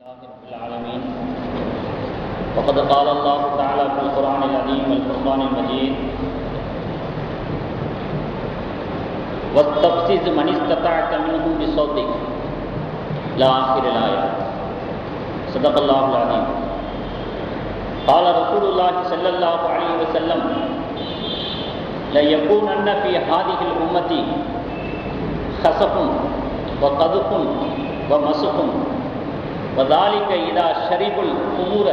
رب العالمين وقد قال الله تعالى في القرآن العظيم والفرقان المجيد واستفزز من استطعت منهم بصوتك إلى آخر الآية. صدق الله العظيم. قال رسول الله صلى الله عليه وسلم ليكونن في هذه الأمة خسف وقذف ومسخ وذلك إذا شربوا الخمور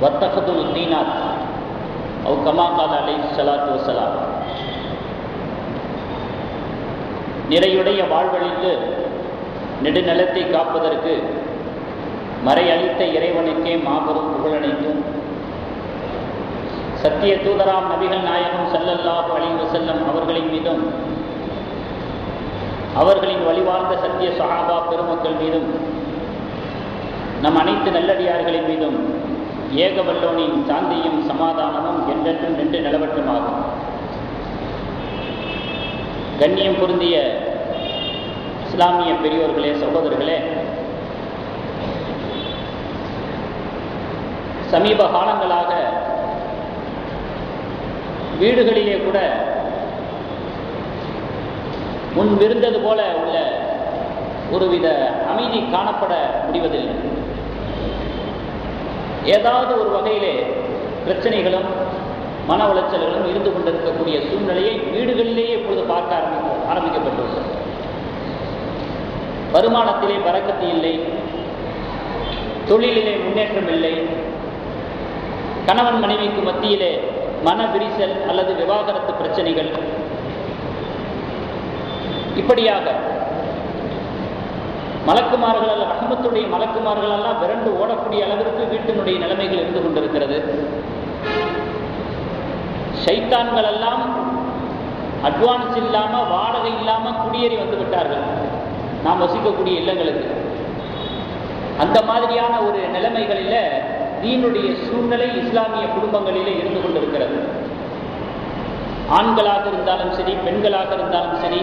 واتخذوا الدينات أو كما قال عليه الصلاة والسلام. நிறையுடைய வாழ்வழித்து நெடுநிலத்தை காப்பதற்கு மறையளித்த இறைவனுக்கே மாபெரும் புகழனைத்தும் சத்திய தூதராம் நபிகள் நாயகம் ஸல்லல்லாஹு அலைஹி வஸல்லம் அவர்களின் மீதும் அவர்களின் வழிவார்ந்த சத்திய சஹாபா பெருமக்கள் மீதும் நம் அனைத்து நல்லடியார்களின் மீதும் ஏகவல்லோனின் சாந்தியும் சமாதானமும் என்றென்றும் நின்று நிலவட்டுமாகும். கண்ணியம் பொருந்திய இஸ்லாமிய பெரியோர்களே, சகோதரர்களே, சமீப காலங்களாக வீடுகளிலே கூட முன்பிருந்தது போல உள்ள ஒருவித அமைதி காணப்பட முடிவதில்லை. ஏதாவது ஒரு வகையிலே பிரச்சனைகளும் மன உளைச்சல்களும் இருந்து கொண்டிருக்கக்கூடிய சூழ்நிலையை வீடுகளிலேயே இப்பொழுது பார்க்க ஆரம்பிக்கப்பட்டுள்ளது. வருமானத்திலே பரக்கத்து இல்லை, தொழிலிலே முன்னேற்றம் இல்லை, கணவன் மனைவிக்கு மத்தியிலே மன விரிசல் அல்லது விவாகரத்து பிரச்சனைகள், இப்படியாக மலக்குமார்கள் அல்ல ரஹ்மத்துடைய மலக்குமார்கள் எல்லாம் விரண்டு ஓடக்கூடிய அளவிற்கு வீட்டினுடைய நிலைமைகள் இருந்து கொண்டிருக்கிறது. ஷைத்தான்கள் எல்லாம் அட்வான்ஸ் இல்லாம வாடகை இல்லாம குடியேறி வந்து விட்டார்கள் நாம் வசிக்கக்கூடிய இல்லங்களுக்கு. அந்த மாதிரியான ஒரு நிலைமைகளில தீனுடைய சூழ்நிலை இஸ்லாமிய குடும்பங்களிலே இருந்து கொண்டிருக்கிறது. ஆண்களாக இருந்தாலும் சரி, பெண்களாக இருந்தாலும் சரி,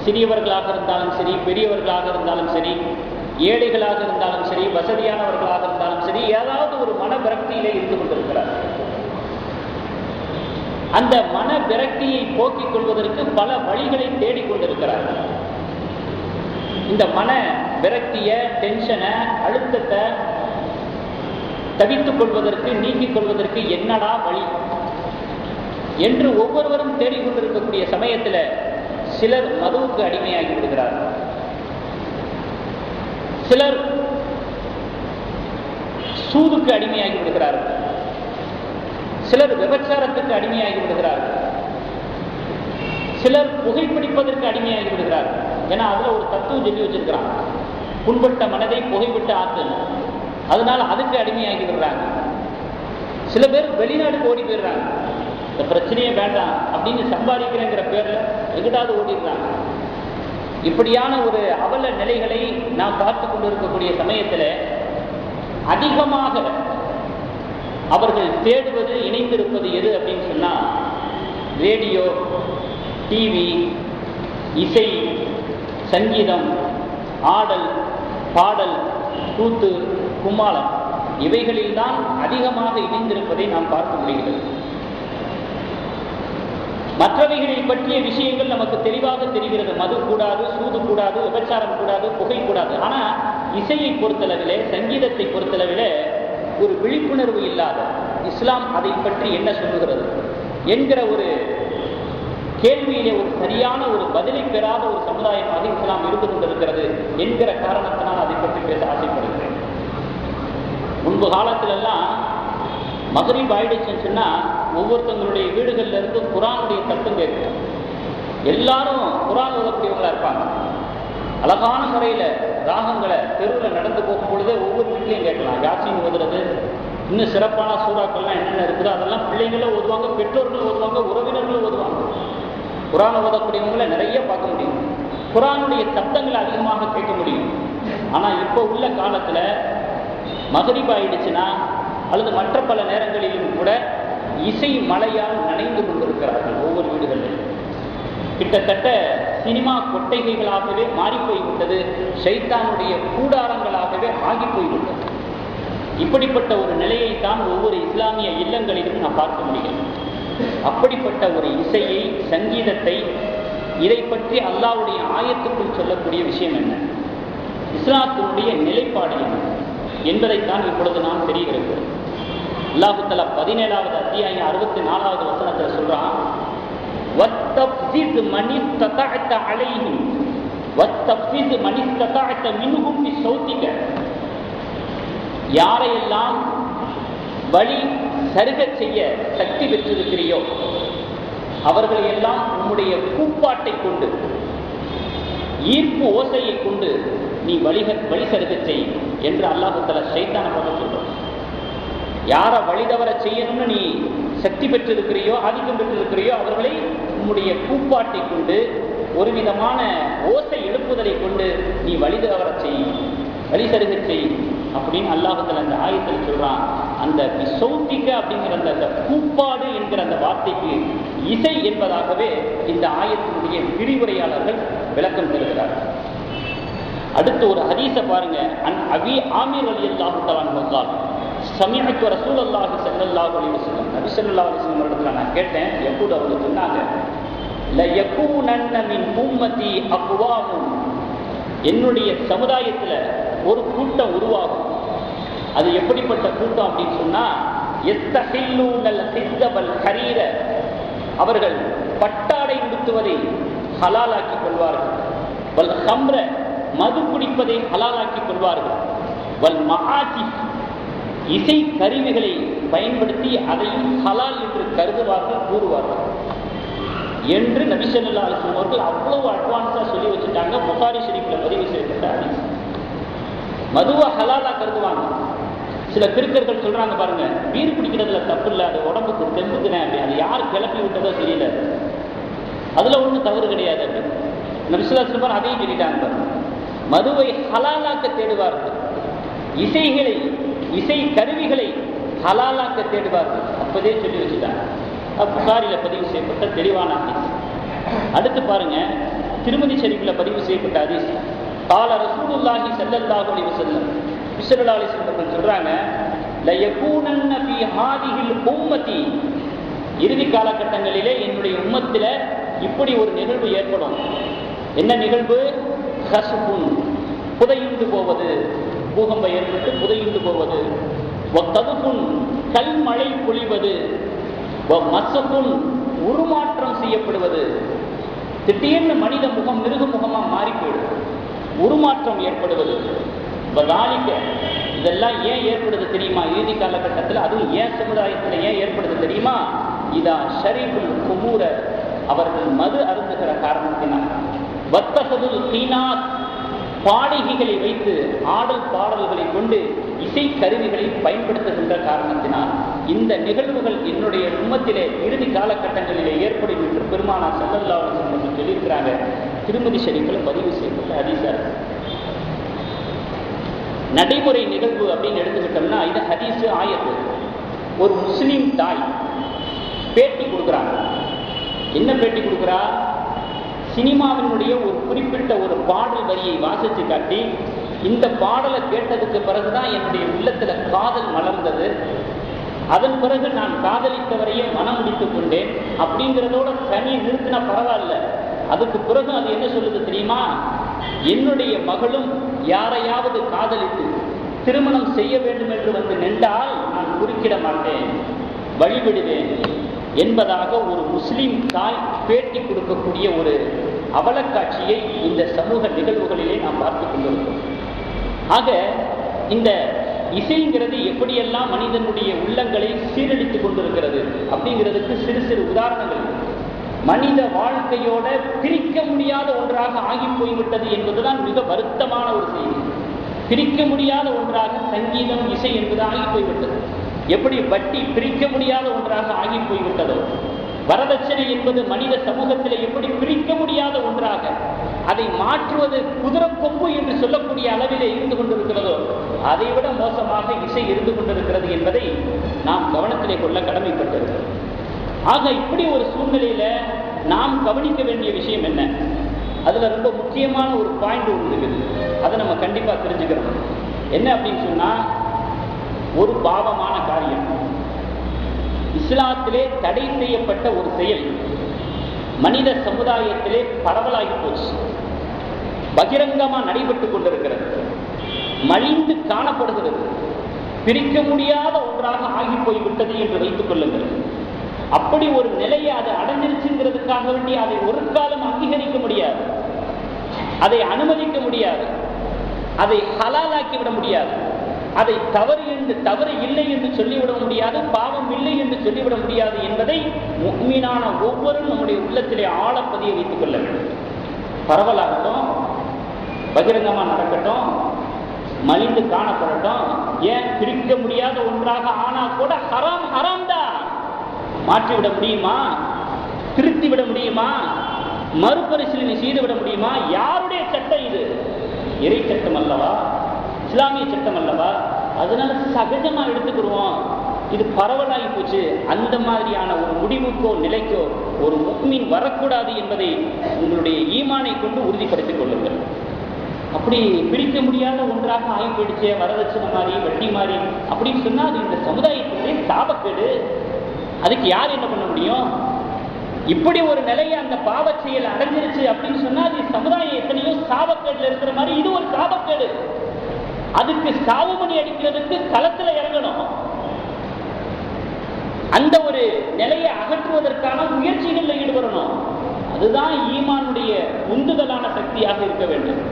சிறியவர்களாக இருந்தாலும் சரி, பெரியவர்களாக இருந்தாலும் சரி, ஏழைகளாக இருந்தாலும் சரி, வசதியானவர்களாக இருந்தாலும் சரி, ஏதாவது ஒரு மன விரக்தியிலே இருந்து கொண்டிருக்கிறார். அந்த மன விரக்தியை போக்கிக் கொள்வதற்கு பல வழிகளை தேடிக்கொண்டிருக்கிறார். இந்த மன விரக்திய, டென்ஷனை, அழுத்தத்தை தவித்துக் கொள்வதற்கு, நீக்கிக் கொள்வதற்கு என்னடா வழி என்று ஒவ்வொருவரும் தேடிக்கொண்டிருக்கக்கூடிய சமயத்தில் சிலர் மதுவுக்கு அடிமையாகி விடுகிறார்கள், சிலர் சூதுக்கு அடிமையாகி விடுகிறார்கள், சிலர் விபச்சாரத்துக்கு அடிமையாகி விடுகிறார்கள், சிலர் புகைப்பிடிப்பதற்கு அடிமையாகி விடுகிறார்கள். ஏன்னா அதுல ஒரு தத்துவம் சொல்லி வச்சிருக்கிறான், புண்பட்ட மனதை புகைவிட்டு ஆத்தல், அதனால அதுக்கு அடிமையாகி விடுறாங்க. சில பேர் வெளிநாட்டுக்கு ஓடி போயிடுறாங்க, இந்த பிரச்சனையே வேண்டாம் அப்படின்னு சம்பாதிக்கிறேங்கிற பேர்ல எங்கிட்டாவது ஓடிடுறாங்க. இப்படியான ஒரு அவல நிலைகளை நாம் பார்த்து கொண்டிருக்கக்கூடிய சமயத்தில் அதிகமாக அவர்கள் தேடுவது, இணைந்திருப்பது எது அப்படின்னு சொன்னா ரேடியோ, டிவி, இசை, சங்கீதம், ஆடல், பாடல், கூத்து, கும்மாளம், இவைகளில்தான் அதிகமாக இணைந்திருப்பதை நாம் பார்க்க முடிகிறது. மற்றவைகளை பற்றிய விஷயங்கள் நமக்கு தெளிவாக தெரிகிறது. மது கூடாது, சூது கூடாது, விபச்சாரம் கூடாது, புகை கூடாது. ஆனா இசையை பொறுத்தளவிலே, சங்கீதத்தை பொறுத்தளவிலே ஒரு விழிப்புணர்வு இல்லாத, இஸ்லாம் அதை பற்றி என்ன சொல்லுகிறது என்கிற ஒரு கேள்வியிலே ஒரு சரியான ஒரு பதிலை பெறாத ஒரு சமுதாயமாக இஸ்லாம் இருந்து கொண்டிருக்கிறது என்கிற காரணத்தினால் அதை பற்றி பேச ஆசைப்படுகிறேன். முன்பு காலத்திலெல்லாம் மகரிப் ஆயிடுச்சுன்னு சொன்னா ஒவ்வொருத்தங்களுடைய வீடுகள்ல இருந்து குர்ஆனுடைய சத்தம் கேட்கும். எல்லாரும் குர்ஆன் ஓதக்கூடியவங்களா இருப்பாங்க. அழகான முறையில ராகங்களை தெருவில் நடந்து போகும் பொழுதே ஒவ்வொரு வீட்லையும் கேட்கலாம். யாசின் ஓதுறது, இன்னும் சிறப்பான சூறாக்கள்லாம் என்னென்ன இருக்குதோ அதெல்லாம் பிள்ளைங்களும் ஓதுவாங்க, பெற்றோர்களும் ஓதுவாங்க, உறவினர்களும் ஓதுவாங்க. குர்ஆன் ஓதக்கூடியவங்களை நிறைய பார்க்க முடியும், குர்ஆனுடைய சத்தங்களை அதிகமாக கேட்க முடியும். ஆனா இப்போ உள்ள காலத்துல மகரிப் ஆயிடுச்சுன்னா அல்லது மற்ற பல நேரங்களிலும் கூட இசை மழையால் நனைந்து கொண்டிருக்கிறார்கள் ஒவ்வொரு வீடுகளிலும். கிட்டத்தட்ட சினிமா கொட்டைகளாகவே மாறிப்போய்விட்டது, ஷைத்தானுடைய கூடாரங்களாகவே ஆகி போய்விட்டது. இப்படிப்பட்ட ஒரு நிலையைத்தான் ஒவ்வொரு இஸ்லாமிய இல்லங்களிலும் நாம் பார்க்க முடியும். அப்படிப்பட்ட ஒரு இசையை, சங்கீதத்தை, இதை பற்றி அல்லாஹ்வுடைய ஆயத்துக்குள் சொல்லக்கூடிய விஷயம் என்ன, இஸ்லாத்தினுடைய நிலைப்பாடு என்ன என்பதைத்தான் இப்பொழுது நாம் தெரிகிறது. அல்லாஹ் தஆலா 17வது அத்தியாயம் 64வது வசனத்தில் சொல்றான், வத்தஃபிஸ் மனிஸ்ததஅத அலைஹிம் வத்தஃபிஸ் மனிஸ்ததஅத மின்ஹும் பிஸௌதிக, யாரையெல்லாம் வழி சருகச் செய்ய சக்தி பெற்றிருக்கிறியோ அவர்களையெல்லாம் உன்னுடைய கூப்பாட்டை கொண்டு, ஈர்ப்பு ஓசையை கொண்டு நீ வழி சருகச் செய் என்று அல்லாஹ் தஆலா ஷைத்தானை பார்த்து சொல்றான். யாரை வழிதவர செய்யணும்னு நீ சக்தி பெற்றிருக்கிறியோ, ஆதிக்கம் பெற்றிருக்கிறியோ அவர்களை உன்னுடைய கூப்பாட்டை கொண்டு, ஒரு விதமான ஓசை எழுப்புதலை கொண்டு நீ வழிதவர செய், வழி சருகச் செய் அப்படின்னு அல்லாஹ் தஆலா அந்த ஆயத்தில் சொல்றான். அந்த பிஸௌதிக அப்படிங்கிற அந்த கூப்பாடு என்கிற அந்த வார்த்தைக்கு இசை என்பதாகவே இந்த ஆயத்தினுடைய விரிவுரையாளர்கள் விளக்கம் தருகிறார்கள். அடுத்து ஒரு ஹதீஸை பாருங்க. அபி ஆமீர் ரலியல்லாஹு தஆலா அன்ஹு சமீஅத்து ரசூலுல்லாஹி ஸல்லல்லாஹு அலைஹி வஸல்லம், நபி ஸல்லல்லாஹு அலைஹி வஸல்லம் இடத்துல நான் கேட்டேன், எப்போது அவங்க சொன்னாங்க, ல யகூனன்ன மின் உம்மதி அக்வாமுன், என்னுடைய சமுதாயத்தில் ஒரு கூட்டம் உருவாகும். அது எப்படிப்பட்ட கூட்டம் அப்படின்னு சொன்னா, யஸ்தஹில்லூனல் ஹிஸ்ஸபல் ஹரீர, அவர்கள் பட்டாடை உடுத்துவதை ஹலாலாக்கிக் கொள்வார்கள். வல் ஹம்ர, மது குடிப்பதை ஹலாலாக்கிக் கொள்வார்கள். வல் மஆசிஃப், இசை கருவிகளை பயன்படுத்தி அதையும் ஹலால் என்று கருதுவார்கள், கூறுவார்கள் என்று நபி ஸல்லல்லாஹு அலைஹி வஸல்லம் அவர்கள் அவ்வளவு அட்வான்ஸா சொல்லி வச்சுட்டாங்க. புகாரி ஷரீஃப்ல பதிவு செய்யப்பட்ட ஹதீஸ். மதுவை ஹலாலா கருதுவாங்க. சில கிறுக்கர்கள் சொல்றாங்க பாருங்க, பீர் குடிக்கிறதுல தப்பு இல்லை, அது உடம்புக்கு தெம்புக்குனேன் அப்படி, அது யார் கிளப்பி விட்டதோ தெரியல, அதுல ஒன்றும் தவறு கிடையாது அப்படின்னு நபி ஸல்லல்லாஹு அலைஹி வஸல்லம் அதையும் சொல்லிட்டாங்க. மதுவை ஹலாலாக்க தேடுவார்கள், இசைகளை, இசை கருவிகளை ஹலாலாக்க தேடுவார்கள், அப்பதே சொல்லி வச்சுட்டாங்க. புகாரில பதிவு செய்யப்பட்ட தெளிவான ஹதீஸ். அடுத்து பாருங்க, திருமதி ஷரீஃப்ல பதிவு செய்யப்பட்ட ஹதீஸ். கால ரசூலுல்லாஹி ஸல்லல்லாஹு அலைஹி வஸல்லம், ஸல்லல்லாஹு அலைஹி வஸல்லம் சொல்றாங்க, ல யகூனன்ன ஃபீ ஹாதிஹில் உம்மதி, இறுதி காலகட்டங்களிலே என்னுடைய உம்மத்தில இப்படி ஒரு நிகழ்வு ஏற்படும். என்ன நிகழ்வு? கஸ்புன், புதையுண்டு போவது, பூகம்பம் ஏற்பட்டு புதையுண்டு போவது. வததுபுன், கல்மழை பொழிவது. மசகுன், உருமாற்றம் செய்யப்படுவது. திடீர்னு மனித முகம் மிருக முகமா மாறி போயிடும், உருமாற்றம் ஏற்படுவது. வதாலிக்க, இதெல்லாம் ஏன் ஏற்படுது தெரியுமா? இறுதி காலகட்டத்தில், அதுவும் ஏன் சமுதாயத்தில் ஏன் ஏற்படுது தெரியுமா? இதா ஷரீபுல் குமூர, அவர்கள் மது அருந்துகிற காரணத்தினால். வத்தஹதுல் கீனாத், பாடகிகளை வைத்து ஆடல் பாடல்களை கொண்டு இசை கருவிகளை பயன்படுத்துகின்ற காரணத்தினால் இந்த நிகழ்வுகள் என்னுடைய உம்மத்திலே இறுதி காலகட்டங்களிலே ஏற்படும் என்று பெருமானார் ஸல்லல்லாஹு அலைஹி வஸல்லம் சொல்லியிருக்கிறாங்க. திருமதி ஷரீஃபில் பதிவு செய்யப்பட்ட ஹதீஸ். நடைமுறை நிகழ்வு அப்படின்னு எடுத்துக்கிட்டோம்னா இது ஹதீஸ், ஆயத்து. ஒரு முஸ்லீம் தாய் பேட்டி கொடுக்குறாங்க. என்ன பேட்டி கொடுக்குறா? சினிமாவினுடைய ஒரு குறிப்பிட்ட ஒரு பாடல் வரியை வாசித்து காட்டி, இந்த பாடலை கேட்டதுக்கு பிறகுதான் என்னுடைய உள்ளத்துல காதல் மலர்ந்தது, அதன் பிறகு நான் காதலித்தவரையே மனம் முடித்துக் கொண்டேன் அப்படிங்கிறதோட தனி நிறுத்தினா பரவாயில்ல. அதுக்கு பிறகு அது என்ன சொல்லுது தெரியுமா? என்னுடைய மகளும் யாரையாவது காதலித்து திருமணம் செய்ய வேண்டும் என்று வந்து நின்றால் நான் குறுக்கிட மாட்டேன், வழிவிடுவேன் என்பதாக ஒரு முஸ்லிம் தாய் பேட்டி கொடுக்கக்கூடிய ஒரு அவலக்காட்சியை இந்த சமூக நிகழ்வுகளிலே நாம் பார்த்து கொண்டிருக்கிறோம். ஆக இந்த இசைங்கிறது எப்படியெல்லாம் மனிதனுடைய உள்ளங்களை சீரழித்துக் கொண்டிருக்கிறது அப்படிங்கிறதுக்கு சிறு சிறு உதாரணங்கள். மனித வாழ்க்கையோட பிரிக்க முடியாத ஒன்றாக ஆகி போய்விட்டது என்பதுதான் மிக வருத்தமான ஒரு செய்தி. பிரிக்க முடியாத ஒன்றாக சங்கீதம், இசை என்பது ஆகி போய்விட்டது. எப்படி வட்டி பிரிக்க முடியாத ஒன்றாக ஆகி போய்விட்டதோ, வரதட்சணை என்பது மனித சமூகத்தில் எப்படி பிரிக்க முடியாத ஒன்றாக, அதை மாற்றுவது குதிரை கொம்பு என்று சொல்லக்கூடிய அளவிலே இருந்து கொண்டிருக்கிறதோ, அதை விட மோசமாக இசை இருந்து கொண்டிருக்கிறது என்பதை நாம் கவனத்திலே கொள்ள கடமைப்பட்டிருக்கிறோம். ஆக இப்படி ஒரு சூழ்நிலையில நாம் கவனிக்க வேண்டிய விஷயம் என்ன? அதுல ரொம்ப முக்கியமான ஒரு பாயிண்ட் ஒன்று இருக்குது, அதை நம்ம கண்டிப்பா தெரிஞ்சுக்கிறோம். என்ன அப்படின்னு சொன்னா, ஒரு பாவமான காரியம். இஸ்லாத்திலே தடை செய்யப்பட்ட ஒரு செயல் மனித சமுதாயத்திலே பரவலாகி போச்சு, பகிரங்கமா நடைபெற்றுக் கொண்டிருக்கிறது, மலிந்து காணப்படுகிறது, பிரிக்க முடியாத ஒன்றாக ஆகி போய்விட்டது என்று வைத்துக் கொள்ளுங்கள். அப்படி ஒரு நிலையை அதை அடைஞ்சிருச்சுங்கிறதுக்காக வேண்டி அதை ஒரு காலம் அங்கீகரிக்க முடியாது, அதை அனுமதிக்க முடியாது, அதை ஹலாலாக்கி விட முடியாது, அதை தவறு இல்லை என்று சொல்லிவிட முடியாது, பாவம் இல்லை என்று சொல்லிவிட முடியாது என்பதை முஃமினான ஒவ்வொருவரும் நம்முடைய உள்ளத்திலே ஆழப்பதிய வைத்துக் கொள்ள வேண்டும். பரவலாகட்டும், பகிரங்கமா நடக்கட்டும், மலிந்து காணப்படட்டும், ஏன் பிரிக்க முடியாத ஒன்றாக ஆனா கூட ஹராம் ஹராம் தான். மாற்றிவிட முடியுமா? திருத்தி விட முடியுமா? மறுபரிசீலனை செய்துவிட முடியுமா? யாருடைய சட்டம் இது? இறை சட்டம் அல்லவா, இஸ்லாமிய சட்டம் அல்லவா? அதனால சகஜமா எடுத்துக்கிடுவோம். இது பரவலாகி போச்சு. அந்த மாதிரியான ஒரு முடிவுக்கோ நிலைக்கோ ஒரு முஃமின் வரக்கூடாது என்பதை உங்களுடைய ஈமானை கொண்டு உறுதிப்படுத்திக் கொள்ளுங்கள். அப்படி பிரிக்க முடியாத ஒன்றாக ஆகி போயிடுச்சு, வரதட்சணை மாதிரி, வட்டி மாதிரி அப்படின்னு சொன்னா அது இந்த சமுதாயத்திலே சாபக்கேடு. அதுக்கு யார் என்ன பண்ண முடியும்? இப்படி ஒரு நிலையை அந்த பாவ செயல் அடைஞ்சிருச்சு அப்படின்னு சொன்னா அது சமுதாயம் எத்தனையோ சாபக்கேடுல இருக்கிற மாதிரி இது ஒரு சாபக்கேடு. அதுக்கு சாவுமணி அடிக்கிறதுக்கு களத்துல இறங்கணும். அந்த ஒரு நிலையை அகற்றுவதற்கான முயற்சிகளில் ஈடுபடணும். அதுதான் ஈமானுடைய உந்துதலான சக்தியாக இருக்க வேண்டும்.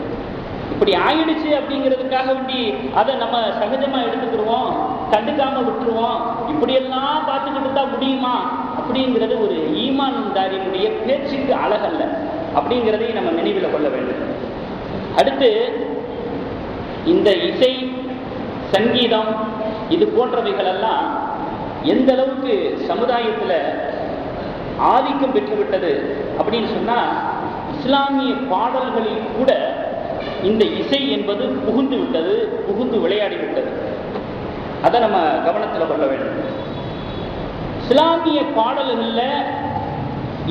இப்படி ஆயிடுச்சு அப்படிங்கிறதுக்காக வேண்டி அதை நம்ம சகஜமா எடுத்துக்கிடுவோம், கண்டுக்காம விட்டுருவோம், இப்படியெல்லாம் பார்த்துக்கிட்டு தான் முடியுமா அப்படிங்கிறது ஒரு ஈமான்தாரியினுடைய பேச்சுக்கு அழகல்ல அப்படிங்கிறதையும் நம்ம நினைவில் கொள்ள வேண்டும். அடுத்து இந்த இசை, சங்கீதம் இது போன்றவைகள் எல்லாம் எந்த அளவுக்கு சமுதாயத்தில் ஆதிக்கம் பெற்றுவிட்டது அப்படின்னு சொன்னா, இஸ்லாமிய பாடல்களில் கூட இந்த இசை என்பது புகுந்து விட்டது, புகுந்து விளையாடி விட்டது. அதை நம்ம கவனத்தில் கொள்ள வேண்டும். இஸ்லாமிய பாடல்கள்ல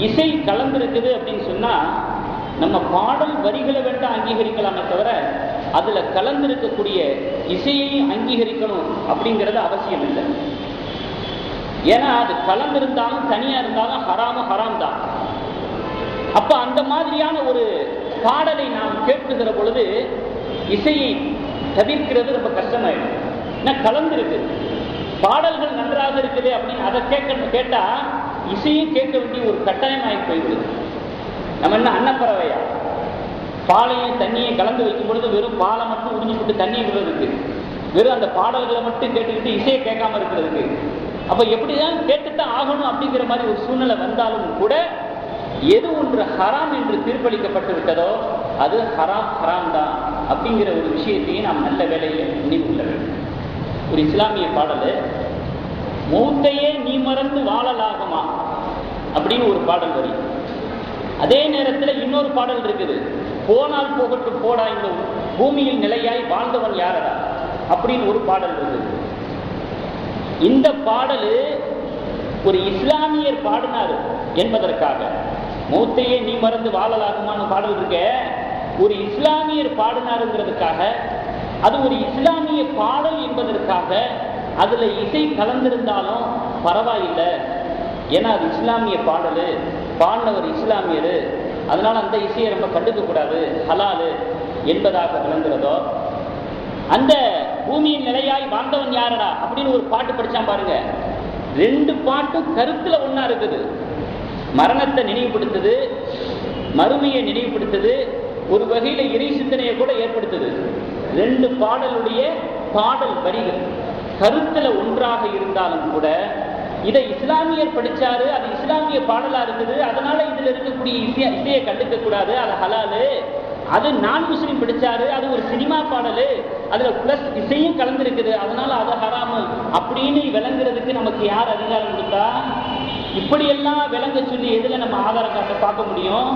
இசை கலந்திருக்குது அப்படின்னு சொன்னா நம்ம பாடல் வரிகளை வேண்டாம் அங்கீகரிக்கலாமே தவிர அதுல கலந்திருக்கக்கூடிய இசையை அங்கீகரிக்கணும் அப்படிங்கிறது அவசியம் இல்லை. ஏன்னா அது கலந்திருந்தாலும் தனியா இருந்தாலும் ஹராம் தான். அப்ப அந்த மாதிரியான ஒரு பாடலை நாம் கேட்குகிற பொழுது இசையை தவிர்க்கிறது ரொம்ப கஷ்டமாயிடும். ஏன்னா கலந்திருக்கு, பாடல்கள் நன்றாக இருக்குது அப்படின்னு அதை கேட்டா இசையும் கேட்க வேண்டிய ஒரு கட்டாயமாகி போய்விடுது. நம்ம என்ன அன்னப்பறவையா? பாலையும் தண்ணியை கலந்து வைக்கும் பொழுது வெறும் பாலை மட்டும் உறிஞ்சிக்கிட்டு தண்ணியை விடுறதுக்கு, வெறும் அந்த பாடல்களை மட்டும் கேட்டுக்கிட்டு இசையை கேட்காம இருக்கிறதுக்கு. அப்ப எப்படிதான் கேட்டுத்தான் ஆகணும் அப்படிங்கிற மாதிரி ஒரு சூழ்நிலை வந்தாலும் கூட எது ஒன்று ஹராம் என்று தீர்ப்பளிக்கப்பட்டு விட்டதோ அது ஹராம் தான் அப்படிங்கிற ஒரு விஷயத்தையும் நாம் நல்ல வேலையில் நினைவு கொள்ள வேண்டும். ஒரு இஸ்லாமிய பாடல், மௌத்தையே நீ மறந்து வாழலாகுமா அப்படின்னு ஒரு பாடல் வரி. அதே நேரத்தில் இன்னொரு பாடல் இருக்குது, போனால் போகட்டு போடா இந்த பூமியில் நிலையாய் வாழ்ந்தவன் யாரடா அப்படின்னு ஒரு பாடல் இருக்குது. இந்த பாடல் ஒரு இஸ்லாமியர் பாடினார் என்பதற்காக, மௌத்தையே நீ மறந்து வாழலாகுமான பாடல் இருக்க ஒரு இஸ்லாமியர் பாடினாருங்கிறதுக்காக, அது ஒரு இஸ்லாமிய பாடல் என்பதற்காக அதுல இசை கலந்திருந்தாலும் பரவாயில்லை, ஏன்னா அது இஸ்லாமிய பாடல், பாடினவர் இஸ்லாமியர், அதனால அந்த இசையை நம்ம கண்டுக்க கூடாது, ஹலாலு என்பதாக விளங்குறதோ. அந்த பூமியின் நிலையாய் வாழ்ந்தவன் யாரடா அப்படின்னு ஒரு பாட்டு படிச்சான் பாருங்க. ரெண்டு பாட்டும் கருத்துல ஒன்னா இருக்குது. மரணத்தை நினைவுபடுத்துது, மறுமையை நினைவுபடுத்துது, ஒரு வகையில இறை சிந்தனையை கூட ஏற்படுத்துது. ரெண்டு பாடலுடைய பாடல் வரிகள் கருத்துல ஒன்றாக இருந்தாலும் கூட இதை இஸ்லாமியர் படிச்சாரு, அது இஸ்லாமிய பாடலா இருக்குது, அதனால இதுல இருக்கக்கூடிய இசையை கண்டுக்க கூடாது, அது ஹலாலு. அது நான் முஸ்லீம் படிச்சாரு, அது ஒரு சினிமா பாடலு, அதுல பிளஸ் இசையும் கலந்துருக்குது, அதனால அது ஹராமு அப்படின்னு விளங்குறதுக்கு நமக்கு யார் அதிகாரம் கொடுத்தா? இப்படியெல்லாம் விளங்க சொல்லி எதுல நம்ம ஆதாரம் காட்ட பார்க்க முடியும்?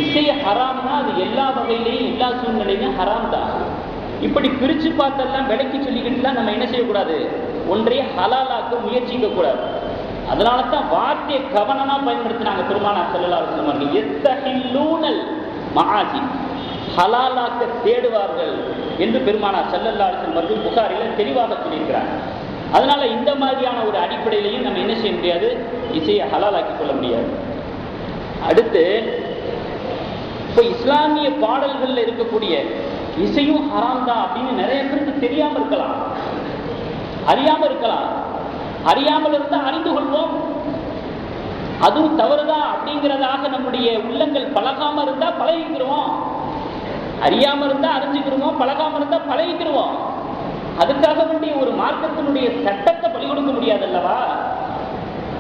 இசை ஹராம்னா அது எல்லா வகையிலையும் எல்லா சூழ்நிலையும் ஹராம் தான். இப்படி பிரிச்சு பார்த்தெல்லாம் விளக்கி சொல்லிக்கிட்டுலாம் நம்ம என்ன செய்யக்கூடாது? ஒன்றைய ஹலாலாக்க முயற்சிக்க கூடாது. அதனால தான் வார்த்தையை கவனமா பயன்படுத்தினாங்க பெருமானார் ஸல்லல்லாஹு அலைஹி வஸல்லம். எத்தஹில்லூனல் மஆசி, ஹலாலாக்க தேடுவார்கள், என்று பெருமானார் ஸல்லல்லாஹு அலைஹி வஸல்லம் அவர்கள் புகாரில தெளிவாக சொல்லியிருக்கிறார். அதனால இந்த மாதிரியான ஒரு அடிப்படையிலையும் நம்ம என்ன செய்ய முடியாது, இசையை ஹலாலாக்கி கொள்ள முடியாது. அடுத்து இப்போ இஸ்லாமிய பாடல்கள்ல இருக்கக்கூடிய இசையும் ஹராம் தான் அப்படின்னு நிறைய பேருக்கு தெரியாம இருக்கலாம், அறியாம இருக்கலாம். அறியாமல் இருந்தால் அறிந்து கொள்வோம், அதுவும் தவறுதான் அப்படிங்கிறதாக நம்முடைய உள்ளங்கள் பழகாம இருந்தா பழகிக்கிறோம். அறியாம இருந்தா அறிஞ்சுக்கிறோம், பழகாம இருந்தா பழகிக்கிறோம். அதுக்காக வேண்டிய ஒரு மார்க்கத்தினுடைய சட்டத்தை பலி கொடுக்க முடியாது அல்லவா?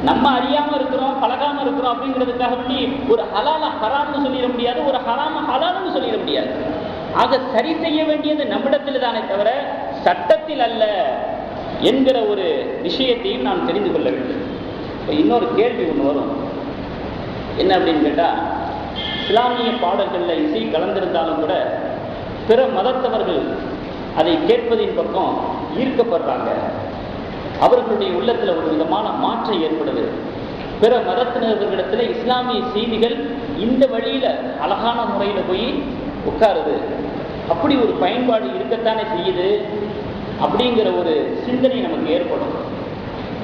நம்ம அறியாம இருக்கிறோம், பழகாம இருக்கிறோம் அப்படிங்கிறதுக்காக வேண்டி ஒரு ஹலால ஹராம்னு சொல்லிட முடியாது, ஒரு ஹராம ஹலால்னு சொல்லிட முடியாது. ஆக சரி செய்ய வேண்டியது நம்மிடத்தில் தானே தவிர சட்டத்தில் அல்ல என்கிற ஒரு விஷயத்தையும் நாம் தெரிந்து கொள்ள வேண்டும். இப்போ இன்னொரு கேள்வி ஒன்று வரும், என்ன அப்படின்னு கேட்டால், இஸ்லாமிய பாடல்களில் இசை கலந்திருந்தாலும் கூட பிற மதத்தவர்கள் அதை கேட்பதின் பக்கம் ஈர்க்கப்படுறாங்க. அவர்களுடைய உள்ளத்தில் ஒரு விதமான மாற்றம் ஏற்படுது. பிற மதத்தினர்களிடத்தில் இஸ்லாமிய செய்திகள் இந்த வழியில் அழகான முறையில் போய் உட்காருது. அப்படி ஒரு பயன்பாடு இருக்கத்தானே செய்யுது அப்படிங்கிற ஒரு சிந்தனை நமக்கு ஏற்படும்.